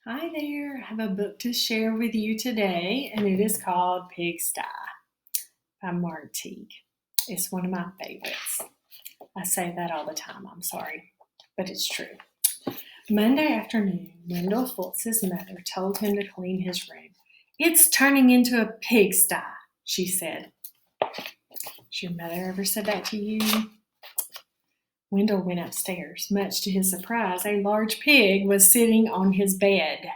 Hi there, I have a book to share with you today, and it is called Pigsty by Mark Teague. It's one of my favorites. I say that all the time, I'm sorry, but it's true. Monday afternoon, Wendell Fultz's mother told him to clean his room. "It's turning into a pigsty," she said. Has your mother ever said that to you? Wendell went upstairs. Much to his surprise, a large pig was sitting on his bed.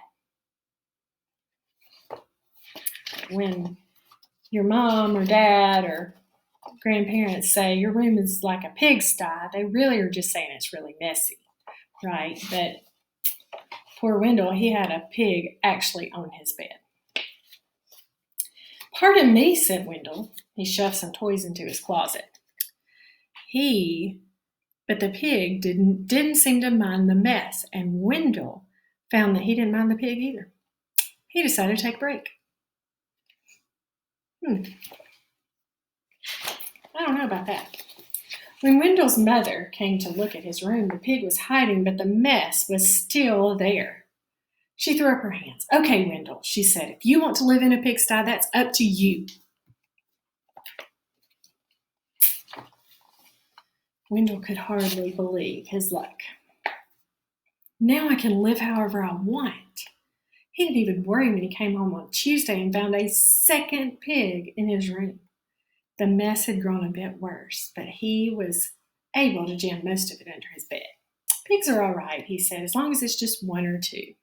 When your mom or dad or grandparents say your room is like a pigsty, they really are just saying it's really messy, right? But poor Wendell, he had a pig actually on his bed. "Pardon me," said Wendell. He shoved some toys into his closet. But the pig didn't seem to mind the mess, and Wendell found that he didn't mind the pig either. He decided to take a break. I don't know about that. When Wendell's mother came to look at his room, the pig was hiding, but the mess was still there. She threw up her hands. "Okay, Wendell," she said, "if you want to live in a pigsty, that's up to you." Wendell could hardly believe his luck. Now I can live however I want. He didn't even worry when he came home on Tuesday and found a second pig in his room. The mess had grown a bit worse, but he was able to jam most of it under his bed. "Pigs are all right," he said, "as long as it's just one or two."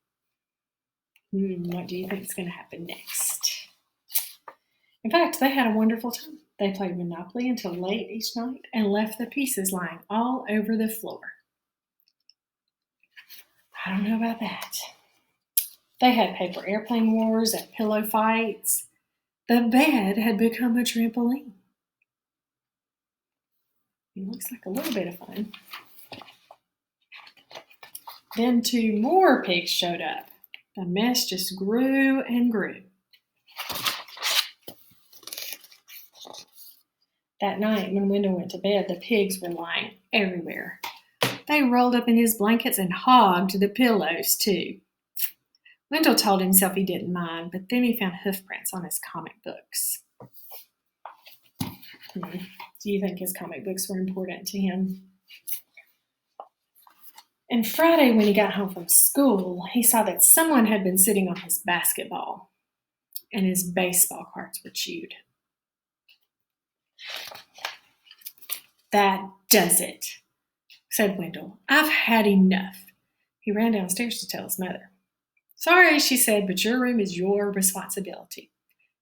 What do you think is going to happen next? In fact, they had a wonderful time. They played Monopoly until late each night and left the pieces lying all over the floor. I don't know about that. They had paper airplane wars and pillow fights. The bed had become a trampoline. It looks like a little bit of fun. Then 2 more pigs showed up. The mess just grew and grew. That night, when Wendell went to bed, the pigs were lying everywhere. They rolled up in his blankets and hogged the pillows, too. Wendell told himself he didn't mind, but then he found hoof prints on his comic books. Do you think his comic books were important to him? And Friday, when he got home from school, he saw that someone had been sitting on his basketball, and his baseball cards were chewed. "That does it," said Wendell. "I've had enough." He ran downstairs to tell his mother. "Sorry," she said, "but your room is your responsibility."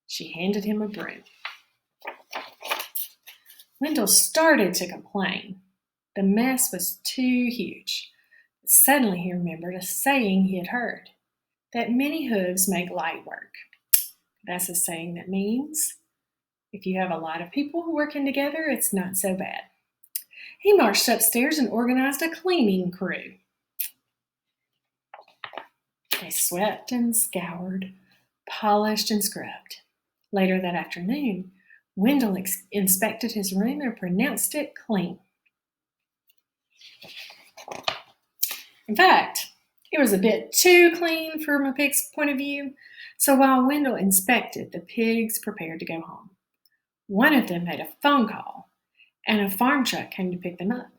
She handed him a broom. Wendell started to complain. The mess was too huge. But suddenly he remembered a saying he had heard, that many hooves make light work. That's a saying that means if you have a lot of people working together, it's not so bad. He marched upstairs and organized a cleaning crew. They swept and scoured, polished and scrubbed. Later that afternoon, Wendell inspected his room and pronounced it clean. In fact, it was a bit too clean from a pig's point of view, so while Wendell inspected, the pigs prepared to go home. One of them made a phone call, and a farm truck came to pick them up.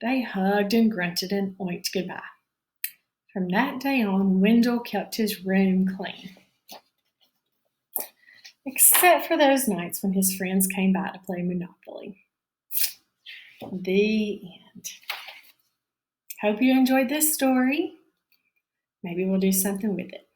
They hugged and grunted and oinked goodbye. From that day on, Wendell kept his room clean, except for those nights when his friends came by to play Monopoly. The end. Hope you enjoyed this story. Maybe we'll do something with it.